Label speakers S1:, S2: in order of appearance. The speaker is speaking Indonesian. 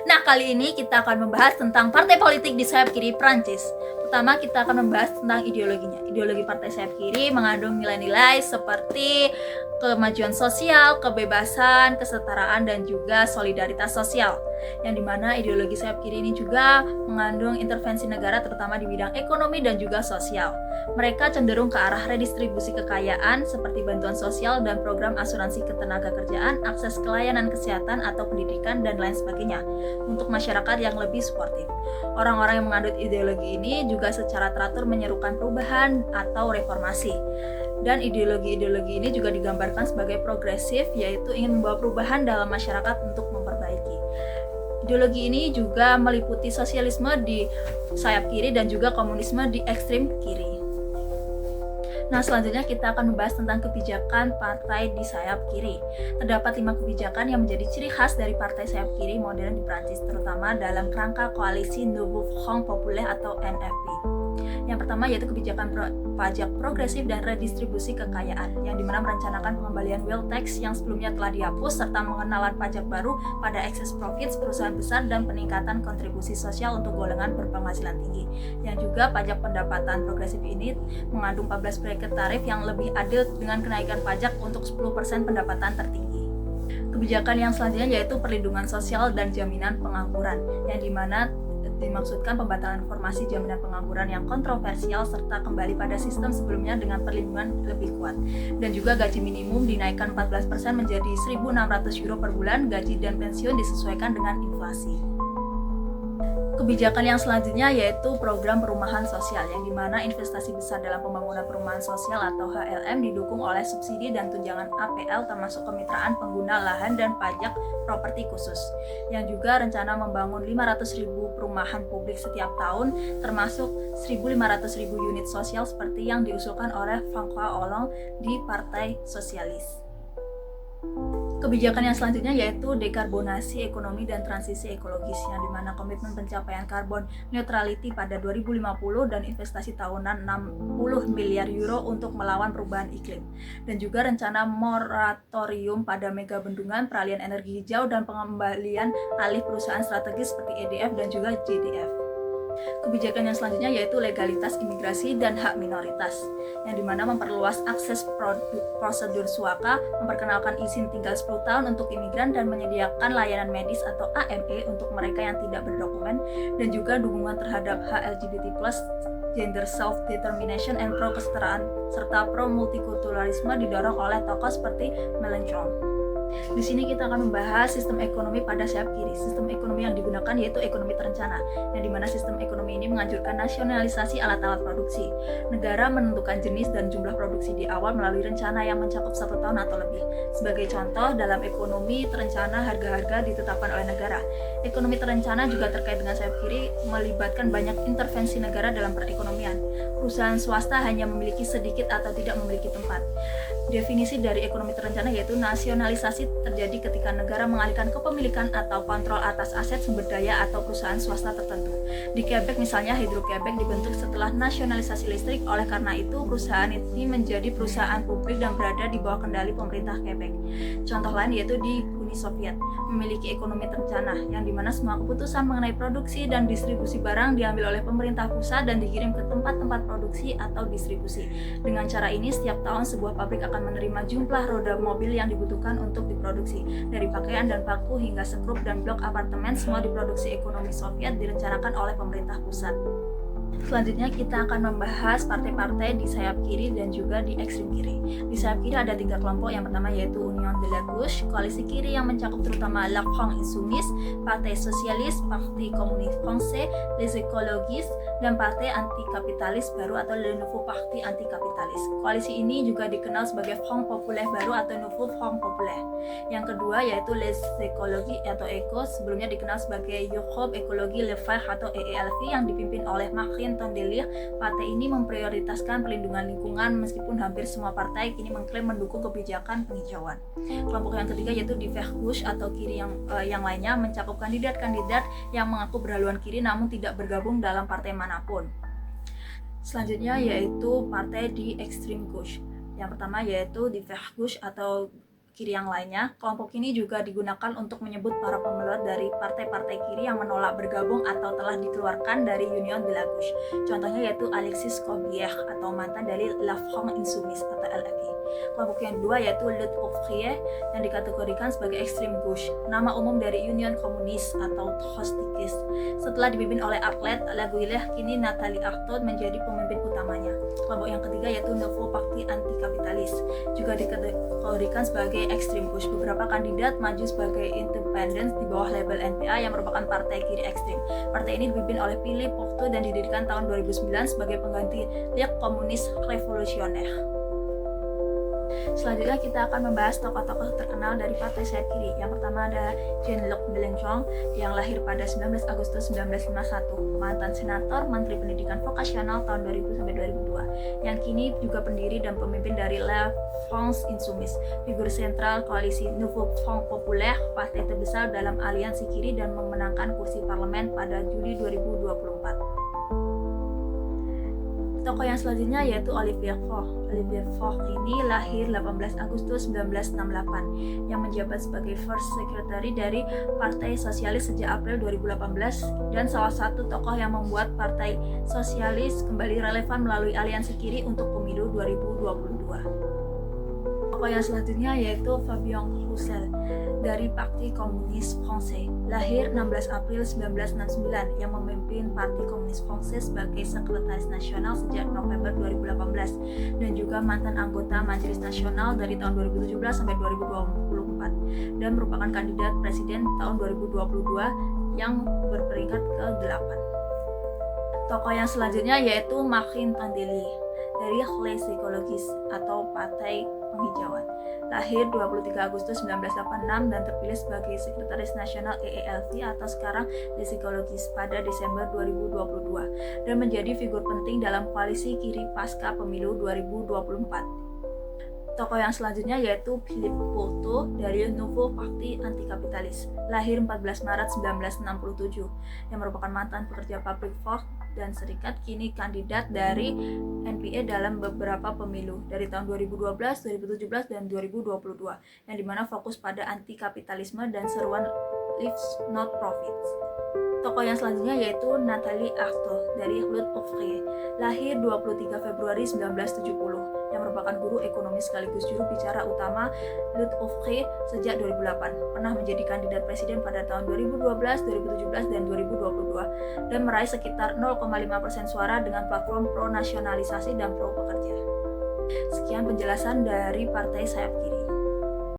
S1: Nah, kali ini kita akan membahas tentang partai politik di sayap kiri Prancis. Pertama, kita akan membahas tentang ideologinya. Ideologi partai sayap kiri mengandung nilai-nilai seperti kemajuan sosial, kebebasan, kesetaraan, dan juga solidaritas sosial. Yang dimana ideologi sayap kiri ini juga mengandung intervensi negara terutama di bidang ekonomi dan juga sosial. Mereka cenderung ke arah redistribusi kekayaan seperti bantuan sosial dan program asuransi ketenagakerjaan, akses ke layanan kesehatan atau pendidikan, dan lain sebagainya untuk masyarakat yang lebih suportif. Orang-orang yang menganut ideologi ini juga secara teratur menyerukan perubahan atau reformasi. Dan ideologi-ideologi ini juga digambarkan sebagai progresif, yaitu ingin membawa perubahan dalam masyarakat untuk memperbaiki. Ideologi ini juga meliputi sosialisme di sayap kiri dan juga komunisme di ekstrem kiri. Nah, selanjutnya kita akan membahas tentang kebijakan partai di sayap kiri. Terdapat 5 kebijakan yang menjadi ciri khas dari partai sayap kiri modern di Prancis, terutama dalam kerangka koalisi Nouveau Front Populaire atau NFP. Yang pertama yaitu kebijakan pajak progresif dan redistribusi kekayaan, yang dimana merencanakan pengembalian wealth tax yang sebelumnya telah dihapus serta pengenalan pajak baru pada excess profits perusahaan besar dan peningkatan kontribusi sosial untuk golongan berpenghasilan tinggi. Yang juga pajak pendapatan progresif ini mengandung 14 bracket tarif yang lebih adil dengan kenaikan pajak untuk 10% pendapatan tertinggi. Kebijakan yang selanjutnya yaitu perlindungan sosial dan jaminan pengangguran, yang dimana dimaksudkan pembatalan formasi jaminan pengangguran yang kontroversial serta kembali pada sistem sebelumnya dengan perlindungan lebih kuat. Dan juga gaji minimum dinaikkan 14% menjadi 1.600 euro per bulan, gaji dan pensiun disesuaikan dengan inflasi. Kebijakan yang selanjutnya yaitu program perumahan sosial, yang dimana investasi besar dalam pembangunan perumahan sosial atau HLM didukung oleh subsidi dan tunjangan APL termasuk kemitraan pengguna lahan dan pajak properti khusus, yang juga rencana membangun 500.000 perumahan publik setiap tahun termasuk 1.500.000 unit sosial seperti yang diusulkan oleh François Hollande di Partai Sosialis. Kebijakan yang selanjutnya yaitu dekarbonasi ekonomi dan transisi ekologis, yang dimana komitmen pencapaian carbon neutrality pada 2050 dan investasi tahunan 60 miliar euro untuk melawan perubahan iklim, dan juga rencana moratorium pada mega bendungan, peralihan energi hijau, dan pengembalian alih perusahaan strategis seperti EDF dan juga JDF. Kebijakan yang selanjutnya yaitu legalitas imigrasi dan hak minoritas, yang dimana memperluas akses prosedur suaka, memperkenalkan izin tinggal 10 tahun untuk imigran, dan menyediakan layanan medis atau AME untuk mereka yang tidak berdokumen, dan juga dukungan terhadap hak LGBT+, gender self-determination, and pro kesetaraan, serta pro multikulturalisme didorong oleh tokoh seperti Mélenchon. Di sini kita akan membahas sistem ekonomi pada sayap kiri. Sistem ekonomi yang digunakan yaitu ekonomi terencana, yang dimana sistem ekonomi ini menganjurkan nasionalisasi alat-alat produksi. Negara menentukan jenis dan jumlah produksi di awal melalui rencana yang mencakup 1 tahun atau lebih. Sebagai contoh, dalam ekonomi terencana harga-harga ditetapkan oleh negara. Ekonomi terencana juga terkait dengan sayap kiri melibatkan banyak intervensi negara dalam perekonomian. Perusahaan swasta hanya memiliki sedikit atau tidak memiliki tempat. Definisi dari ekonomi terencana yaitu nasionalisasi terjadi ketika negara mengalihkan kepemilikan atau kontrol atas aset sumber daya atau perusahaan swasta tertentu. Di Quebec misalnya, Hydro-Quebec dibentuk setelah nasionalisasi listrik, oleh karena itu perusahaan ini menjadi perusahaan publik dan berada di bawah kendali pemerintah Quebec. Contoh lain yaitu di Uni Soviet, memiliki ekonomi terencana, yang dimana semua keputusan mengenai produksi dan distribusi barang diambil oleh pemerintah pusat dan dikirim ke tempat-tempat produksi atau distribusi. Dengan cara ini, setiap tahun sebuah pabrik akan menerima jumlah roda mobil yang dibutuhkan untuk diproduksi. Dari pakaian dan paku hingga sekrup dan blok apartemen, semua diproduksi ekonomi Soviet direncanakan oleh pemerintah pusat. Selanjutnya kita akan membahas partai-partai di sayap kiri dan juga di ekstrem kiri. Di sayap kiri ada 3 kelompok. Yang pertama yaitu Union de la Gauche, koalisi kiri yang mencakup terutama La France Insoumise, Partai Sosialis, Parti Communiste Français, Les Ecologistes, dan Partai Anti-Kapitalis Baru atau Le Nouveau Parti Anti-Kapitalis. Koalisi ini juga dikenal sebagai Front Populaire Baru atau Nouveau Front Populaire. Yang kedua yaitu Les Ecologistes atau ECO, sebelumnya dikenal sebagai Europe Ecologie Les Verts atau EELV, yang dipimpin oleh Marine Tondelier. Partai ini memprioritaskan pelindungan lingkungan, meskipun hampir semua partai kini mengklaim mendukung kebijakan penghijauan. Kelompok yang ketiga yaitu di Vert Gauche atau kiri yang lainnya, mencakup kandidat-kandidat yang mengaku berhaluan kiri namun tidak bergabung dalam partai manapun. Selanjutnya yaitu partai di ekstrem gauche. Yang pertama yaitu di Vert Gauche atau kiri yang lainnya. Kelompok ini juga digunakan untuk menyebut para pembelot dari partai-partai kiri yang menolak bergabung atau telah dikeluarkan dari Union de la Gauche. Contohnya yaitu Alexis Corbière atau mantan dari La France Insoumise atau LFI. Kelompok yang kedua yaitu Lutte Ouvrière yang dikategorikan sebagai ekstrem gauche, nama umum dari Union Komunis atau Trotskiste. Setelah dipimpin oleh Arlette Laguiller, kini Nathalie Arthaud menjadi pemimpin utamanya. Kelompok yang ketiga yaitu Nouveau Parti Anti-Kapitalis, juga dikategorikan sebagai ekstrem gauche. Beberapa kandidat maju sebagai independen di bawah label NPA yang merupakan partai kiri ekstrem. Partai ini dipimpin oleh Philippe Poutou dan didirikan tahun 2009 sebagai pengganti Ligue Communiste Révolutionnaire. Selanjutnya kita akan membahas tokoh-tokoh terkenal dari partai sayap kiri. Yang pertama ada Jean-Luc Mélenchon yang lahir pada 19 Agustus 1951, mantan senator, menteri pendidikan vokasional tahun 2000 sampai 2002, yang kini juga pendiri dan pemimpin dari La France Insoumise, figur sentral koalisi Nouveau Front Populaire, partai terbesar dalam aliansi kiri dan memenangkan kursi parlemen pada Juli 2024. Tokoh yang selanjutnya yaitu Olivier Faure. Olivier Faure ini lahir 18 Agustus 1968 yang menjabat sebagai First Secretary dari Partai Sosialis sejak April 2018 dan salah satu tokoh yang membuat Partai Sosialis kembali relevan melalui aliansi kiri untuk pemilu 2022. Tokoh yang selanjutnya yaitu Fabien Roussel dari Parti Komunis Français, lahir 16 April 1969 yang memimpin Parti Komunis Français sebagai Sekretaris Nasional sejak November 2018 dan juga mantan anggota Majelis Nasional dari tahun 2017 sampai 2024 dan merupakan kandidat presiden tahun 2022 yang berperingkat ke-8. Tokoh yang selanjutnya yaitu Marine Tondelier dari Les Ecologistes atau Partai Penghijauan, lahir 23 Agustus 1986 dan terpilih sebagai Sekretaris Nasional EELV atau sekarang Les Ecologistes pada Desember 2022 dan menjadi figur penting dalam koalisi kiri pasca pemilu 2024. Tokoh yang selanjutnya yaitu Philippe Poutou dari Nouveau Parti Anti-Kapitalis, lahir 14 Maret 1967, yang merupakan mantan pekerja pabrik Ford dan serikat, kini kandidat dari NPA dalam beberapa pemilu dari tahun 2012, 2017, dan 2022, yang dimana fokus pada anti-kapitalisme dan seruan Let's Not Profits. Tokoh yang selanjutnya yaitu Nathalie Arthaud dari Lutte Ouvrière, lahir 23 Februari 1970, yang merupakan guru ekonomi sekaligus juru bicara utama Lutte Ouvrière sejak 2008, pernah menjadi kandidat presiden pada tahun 2012, 2017, dan 2022, dan meraih sekitar 0,5% suara dengan platform pro-nasionalisasi dan pro-pekerja. Sekian penjelasan dari Partai Sayap Kiri.